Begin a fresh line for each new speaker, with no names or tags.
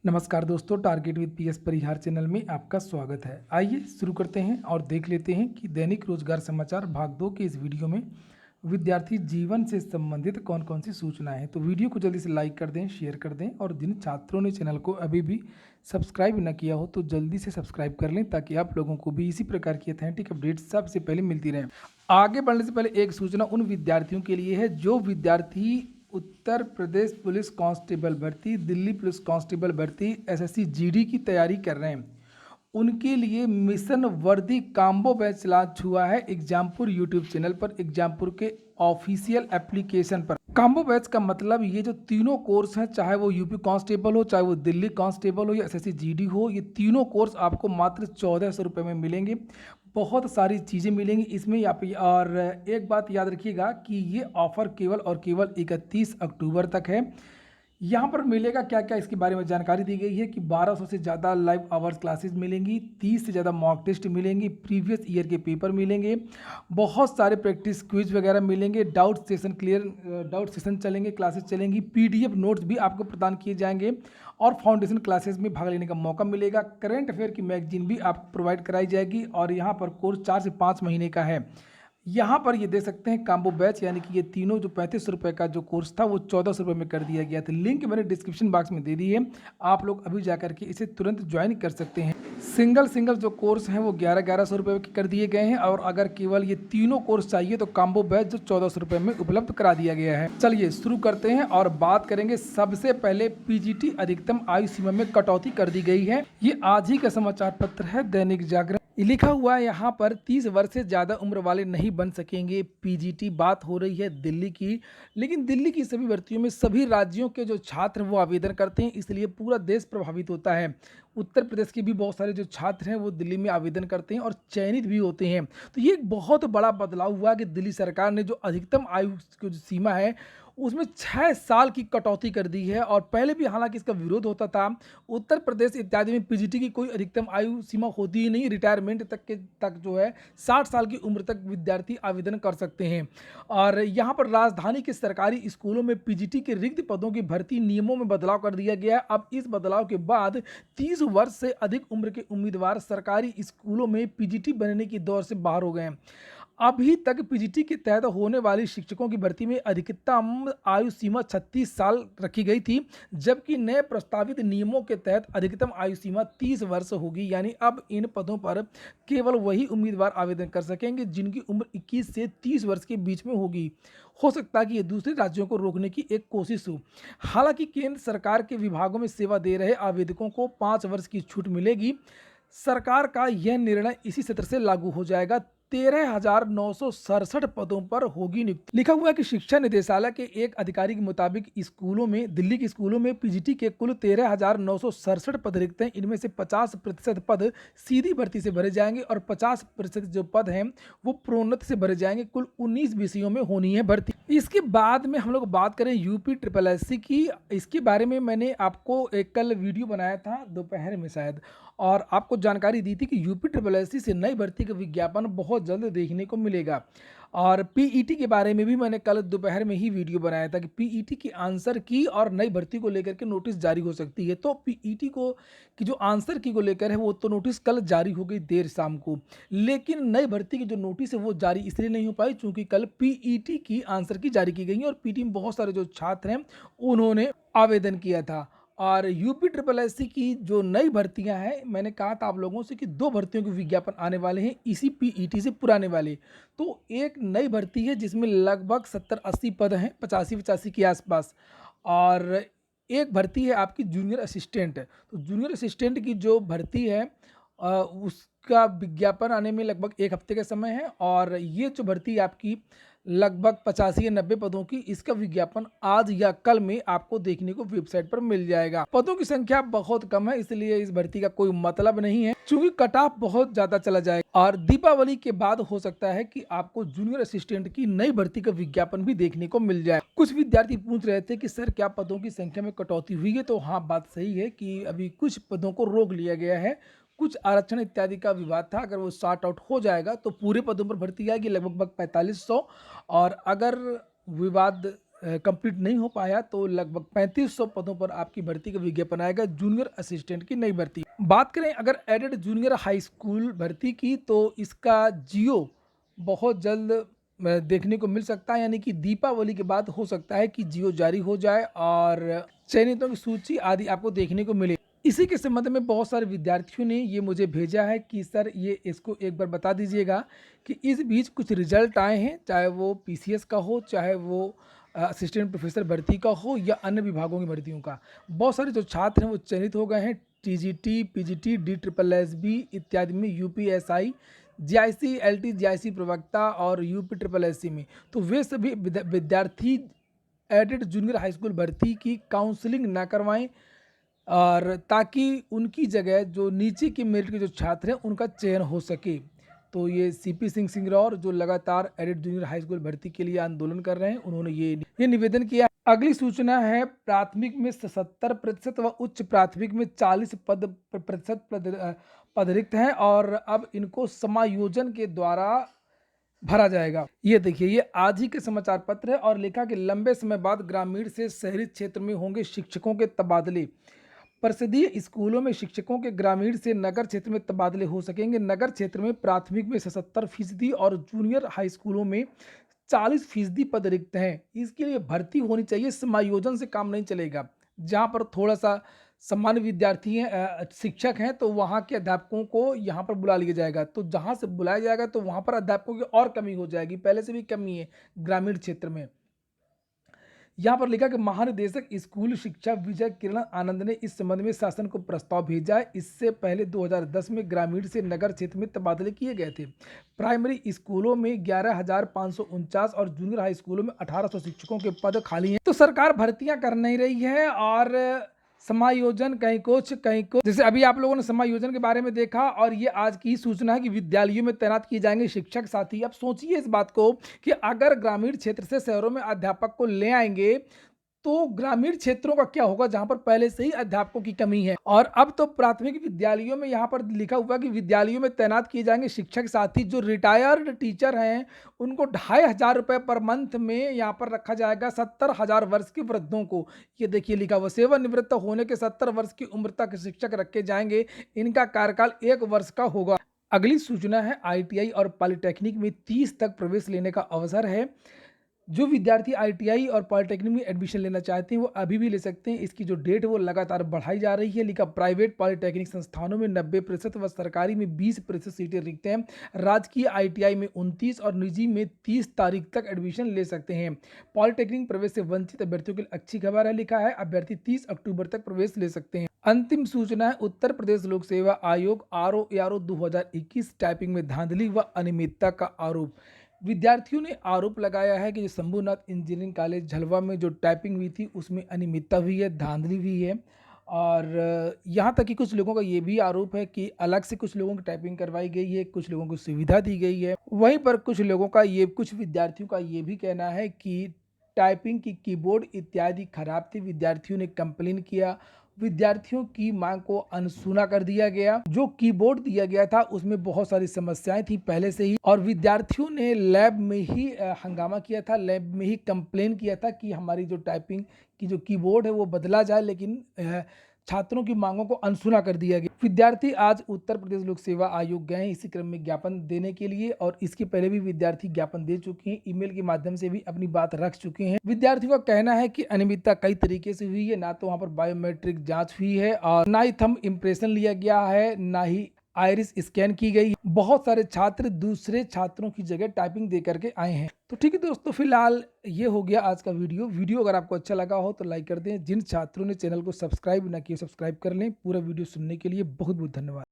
नमस्कार दोस्तों, target with PS Parihar channel में आपका स्वागत है। आइए शुरू करते हैं और देख लेते हैं कि दैनिक रोजगार समाचार भाग 2 के इस वीडियो में विद्यार्थी जीवन से संबंधित कौन कौन सी सूचनाएं हैं। तो वीडियो को जल्दी से लाइक कर दें, शेयर कर दें और जिन छात्रों ने चैनल को अभी भी सब्सक्राइब न किया हो तो जल्दी से सब्सक्राइब कर लें ताकि आप लोगों को भी इसी प्रकार की अथेंटिक अपडेट सबसे पहले मिलती रहे। आगे बढ़ने से पहले एक सूचना उन विद्यार्थियों के लिए है जो विद्यार्थी उत्तर प्रदेश पुलिस कांस्टेबल भर्ती, दिल्ली पुलिस कांस्टेबल भर्ती, एसएससी जीडी की तैयारी कर रहे हैं। उनके लिए मिशन वर्दी काम्बो बैच लॉन्च हुआ है एग्जामपुर यूट्यूब चैनल पर, एग्जामपुर के ऑफिशियल एप्लीकेशन पर। काम्बो बैच का मतलब ये जो तीनों कोर्स हैं, चाहे वो यूपी कांस्टेबल हो, चाहे वो दिल्ली कांस्टेबल हो या एसएससी जीडी हो, ये तीनों कोर्स आपको मात्र 1400 रुपये में मिलेंगे। बहुत सारी चीज़ें मिलेंगी इसमें और एक बात याद रखिएगा कि ये ऑफ़र केवल और केवल 31 अक्टूबर तक है। यहाँ पर मिलेगा क्या क्या, इसके बारे में जानकारी दी गई है कि 1200 से ज़्यादा लाइव आवर्स क्लासेस मिलेंगी, 30 से ज़्यादा मॉक टेस्ट मिलेंगी, प्रीवियस ईयर के पेपर मिलेंगे, बहुत सारे प्रैक्टिस क्विज वगैरह मिलेंगे, डाउट सेशन चलेंगे, क्लासेस चलेंगी, पीडीएफ नोट्स भी आपको प्रदान किए जाएंगे और फाउंडेशन क्लासेस में भाग लेने का मौका मिलेगा। करंट अफेयर की मैगजीन भी आपको प्रोवाइड कराई जाएगी और यहाँ पर कोर्स 4 से 5 महीने का है। यहाँ पर ये देख सकते हैं काम्बो बैच, यानी कि ये तीनों जो 3500 रुपये का जो कोर्स था वो 1400 रुपये में कर दिया गया था। लिंक मैंने डिस्क्रिप्शन बॉक्स में दे दी है, आप लोग अभी जा करके इसे तुरंत ज्वाइन कर सकते हैं। सिंगल जो कोर्स हैं वो 1100 रुपये के कर दिए गए हैं और अगर केवल ये तीनों कोर्स चाहिए तो काम्बो बैच जो 1400 रुपये में उपलब्ध करा दिया गया है। चलिए शुरू करते हैं और बात करेंगे। सबसे पहले पीजीटी अधिकतम आयु सीमा में कटौती कर दी गई है। ये आज ही का समाचार पत्र है दैनिक जागरण, लिखा हुआ है यहाँ पर 30 वर्ष से ज़्यादा उम्र वाले नहीं बन सकेंगे पीजीटी। बात हो रही है दिल्ली की, लेकिन दिल्ली की सभी भर्तियों में सभी राज्यों के जो छात्र वो आवेदन करते हैं, इसलिए पूरा देश प्रभावित होता है। उत्तर प्रदेश के भी बहुत सारे जो छात्र हैं वो दिल्ली में आवेदन करते हैं और चयनित भी होते हैं। तो ये एक बहुत बड़ा बदलाव हुआ कि दिल्ली सरकार ने जो अधिकतम आयु की जो सीमा है उसमें 6 साल की कटौती कर दी है। और पहले भी हालांकि इसका विरोध होता था। उत्तर प्रदेश इत्यादि में पीजीटी की कोई अधिकतम आयु सीमा होती ही नहीं, रिटायरमेंट तक जो है 60 साल की उम्र तक विद्यार्थी आवेदन कर सकते हैं। और यहाँ पर राजधानी के सरकारी स्कूलों में पीजीटी के रिक्त पदों की भर्ती नियमों में बदलाव कर दिया गया है। अब इस बदलाव के बाद 30 वर्ष से अधिक उम्र के उम्मीदवार सरकारी स्कूलों में पीजीटी बनने की दौर से बाहर हो गए हैं। अभी तक पीजीटी के तहत होने वाली शिक्षकों की भर्ती में अधिकतम आयु सीमा 36 साल रखी गई थी, जबकि नए प्रस्तावित नियमों के तहत अधिकतम आयु सीमा 30 वर्ष होगी। यानी अब इन पदों पर केवल वही उम्मीदवार आवेदन कर सकेंगे जिनकी उम्र 21 से 30 वर्ष के बीच में होगी। हो सकता है कि ये दूसरे राज्यों को रोकने की एक कोशिश हो। हालांकि केंद्र सरकार के विभागों में सेवा दे रहे आवेदकों को 5 वर्ष की छूट मिलेगी। सरकार का यह निर्णय इसी सत्र से लागू हो जाएगा। 13,967 पदों पर होगी नियुक्ति। लिखा हुआ है कि शिक्षा निदेशालय के एक अधिकारी के मुताबिक स्कूलों में, दिल्ली के स्कूलों में पीजीटी के कुल 13,967 पद रिक्त हैं। इनमें से 50% पद सीधी भर्ती से भरे जाएंगे और 50% जो पद हैं वो प्रोन्नति से भरे जाएंगे। कुल 19 विषयों में होनी है भर्ती। इसके बाद में हम लोग बात करें यूपी ट्रिपल एससी की। इसके बारे में मैंने आपको एक कल वीडियो बनाया था दोपहर में शायद, और आपको जानकारी दी थी कि यूपी ट्रिपल एससी से नई भर्ती का विज्ञापन बहुत जल्द देखने को मिलेगा। और पीईटी के बारे में भी मैंने कल दोपहर में ही वीडियो बनाया था कि पीईटी की आंसर की और नई भर्ती को लेकर के नोटिस जारी हो सकती है। तो पीईटी को की जो आंसर की को लेकर है वो तो नोटिस कल जारी हो गई देर शाम को, लेकिन नई भर्ती की जो नोटिस है वो जारी इसलिए नहीं हो पाई क्योंकि कल पीईटी की आंसर की जारी की गई है और पीईटी में बहुत सारे जो छात्र हैं उन्होंने आवेदन किया था। और यूपी ट्रिपल एससी की जो नई भर्तियां हैं, मैंने कहा था आप लोगों से कि 2 भर्तियों के विज्ञापन आने वाले हैं इसी पीईटी से पुराने वाले। तो एक नई भर्ती है जिसमें लगभग 70-80 पद हैं, 85-85 के आसपास, और एक भर्ती है आपकी जूनियर असिस्टेंट। तो जूनियर असिस्टेंट की जो भर्ती है उसका विज्ञापन आने में लगभग 1 हफ्ते का समय है। और ये जो भर्ती आपकी लगभग 85 या 90 पदों की, इसका विज्ञापन आज या कल में आपको देखने को वेबसाइट पर मिल जाएगा। पदों की संख्या बहुत कम है, इसलिए इस भर्ती का कोई मतलब नहीं है क्योंकि कट ऑफ बहुत ज्यादा चला जाएगा। और दीपावली के बाद हो सकता है कि आपको जूनियर असिस्टेंट की नई भर्ती का विज्ञापन भी देखने को मिल जाए। कुछ विद्यार्थी पूछ रहे थे कि सर क्या पदों की संख्या में कटौती हुई है, तो हाँ बात सही है कि अभी कुछ पदों को रोक लिया गया है। कुछ आरक्षण इत्यादि का विवाद था, अगर वो सॉर्ट आउट हो जाएगा तो पूरे पदों पर भर्ती आएगी लगभग 4500। और अगर विवाद कंप्लीट नहीं हो पाया तो लगभग 3500 पदों पर आपकी भर्ती का विज्ञापन आएगा जूनियर असिस्टेंट की नई भर्ती। बात करें अगर एडेड जूनियर हाई स्कूल भर्ती की तो इसका जियो बहुत जल्द देखने को मिल सकता है, यानी कि दीपावली के बाद हो सकता है कि जियो जारी हो जाए और चयनितों की सूची आदि आपको देखने को मिले। इसी के संबंध में बहुत सारे विद्यार्थियों ने ये मुझे भेजा है कि सर ये इसको एक बार बता दीजिएगा कि इस बीच कुछ रिजल्ट आए हैं, चाहे वो पीसीएस का हो, चाहे वो असिस्टेंट प्रोफेसर भर्ती का हो या अन्य विभागों की भर्तियों का। बहुत सारे जो छात्र हैं वो चयनित हो गए हैं टीजीटी, पीजीटी, DSSB इत्यादि में, यूपीएसआई, जीआईसी, एलटी, जीआईसी प्रवक्ता और यूपी ट्रिपल एससी में। तो वे सभी विद्यार्थी एडेड जूनियर हाई स्कूल भर्ती की काउंसलिंग ना करवाएं और ताकि उनकी जगह जो नीचे के मेरिट के जो छात्र हैं उनका चयन हो सके। तो ये सीपी सिंह सिंगरौर जो लगातार एडेड जूनियर हाई स्कूल भर्ती के लिए आंदोलन कर रहे हैं, उन्होंने ये निवेदन किया। अगली सूचना है प्राथमिक में 77% व उच्च प्राथमिक में 40 पद रिक्त हैं और अब इनको समायोजन के द्वारा भरा जाएगा। ये देखिए, ये आज ही के समाचार पत्र है और लिखा कि लंबे समय बाद ग्रामीण से शहरी क्षेत्र में होंगे शिक्षकों के तबादले। परिषदीय स्कूलों में शिक्षकों के ग्रामीण से नगर क्षेत्र में तबादले हो सकेंगे। नगर क्षेत्र में प्राथमिक में 77% और जूनियर हाई स्कूलों में 40% पद रिक्त हैं। इसके लिए भर्ती होनी चाहिए, समायोजन से काम नहीं चलेगा। जहाँ पर थोड़ा सा सामान्य विद्यार्थी हैं, शिक्षक हैं, तो वहाँ के अध्यापकों को यहाँ पर बुला लिया जाएगा। तो जहाँ से बुलाया जाएगा तो वहाँ पर अध्यापकों की और कमी हो जाएगी, पहले से भी कमी है ग्रामीण क्षेत्र में। यहाँ पर लिखा कि महानिदेशक स्कूल शिक्षा विजय किरण आनंद ने इस संबंध में शासन को प्रस्ताव भेजा है। इससे पहले 2010 में ग्रामीण से नगर क्षेत्र में तबादले किए गए थे। प्राइमरी स्कूलों में 11,549 और जूनियर हाई स्कूलों में 1,800 शिक्षकों के पद खाली हैं। तो सरकार भर्तियां कर नहीं रही है और समायोजन कहीं कुछ जैसे अभी आप लोगों ने समायोजन के बारे में देखा और ये आज की सूचना है कि विद्यालयों में तैनात किए जाएंगे शिक्षक साथी। अब सोचिए इस बात को कि अगर ग्रामीण क्षेत्र से शहरों में अध्यापक को ले आएंगे तो ग्रामीण क्षेत्रों का क्या होगा जहां पर पहले से ही अध्यापकों की कमी है। और अब तो प्राथमिक विद्यालयों में यहाँ पर लिखा हुआ कि विद्यालयों में तैनात किए जाएंगे शिक्षक साथी। जो रिटायर्ड टीचर हैं उनको 2,500 रुपये पर मंथ में यहाँ पर रखा जाएगा 70,000 वर्ष के वृद्धों को। ये देखिए लिखा हुआ, सेवानिवृत्त होने के 70 वर्ष की उम्र तक शिक्षक रखे जाएंगे। इनका कार्यकाल 1 वर्ष का होगा। अगली सूचना है आईटीआई और पॉलिटेक्निक में 30 तक प्रवेश लेने का अवसर है। जो विद्यार्थी आईटीआई और पॉलिटेक्निक में एडमिशन लेना चाहते हैं वो अभी भी ले सकते हैं। इसकी जो डेट है वो लगातार बढ़ाई जा रही है। लिखा प्राइवेट पॉलिटेक्निक संस्थानों में 90% व सरकारी में 20% सीटें रिक्त हैं। राजकीय आईटीआई में 29 और निजी में 30 तारीख तक एडमिशन ले सकते हैं। पॉलिटेक्निक प्रवेश से वंचित अभ्यर्थियों के लिए अच्छी खबर है। लिखा है अभ्यर्थी 30 अक्टूबर तक प्रवेश ले सकते हैं। अंतिम सूचना है उत्तर प्रदेश लोक सेवा आयोग RO 2021 टाइपिंग में धांधली व अनियमितता का आरोप। विद्यार्थियों ने आरोप लगाया है कि जो शंभुनाथ इंजीनियरिंग कॉलेज झलवा में जो टाइपिंग हुई थी उसमें अनियमितता हुई है, धांधली हुई है। और यहाँ तक कि कुछ लोगों का ये भी आरोप है कि अलग से कुछ लोगों की टाइपिंग करवाई गई है, कुछ लोगों को सुविधा दी गई है। वहीं पर कुछ विद्यार्थियों का ये भी कहना है कि टाइपिंग की कीबोर्ड इत्यादि खराब थी। विद्यार्थियों ने कंप्लेन किया, विद्यार्थियों की मांग को अनसुना कर दिया गया। जो कीबोर्ड दिया गया था उसमें बहुत सारी समस्याएं थी पहले से ही और विद्यार्थियों ने लैब में ही हंगामा किया था, लैब में ही कंप्लेन किया था कि हमारी जो टाइपिंग की जो कीबोर्ड है वो बदला जाए, लेकिन छात्रों की मांगों को अनसुना कर दिया गया। विद्यार्थी आज उत्तर प्रदेश लोक सेवा आयोग गए इसी क्रम में ज्ञापन देने के लिए और इसके पहले भी विद्यार्थी ज्ञापन दे चुके हैं, ईमेल के माध्यम से भी अपनी बात रख चुके हैं। विद्यार्थियों का कहना है कि अनियमितता कई तरीके से हुई है, ना तो वहाँ पर बायोमेट्रिक जांच हुई है और ना ही थंब इम्प्रेशन लिया गया है, ना ही आइरिस स्कैन की गई। बहुत सारे छात्र दूसरे छात्रों की जगह टाइपिंग दे करके आए हैं। तो ठीक है दोस्तों, फिलहाल ये हो गया आज का वीडियो अगर आपको अच्छा लगा हो तो लाइक कर दें। जिन छात्रों ने चैनल को सब्सक्राइब ना किया सब्सक्राइब कर लें। पूरा वीडियो सुनने के लिए बहुत बहुत धन्यवाद।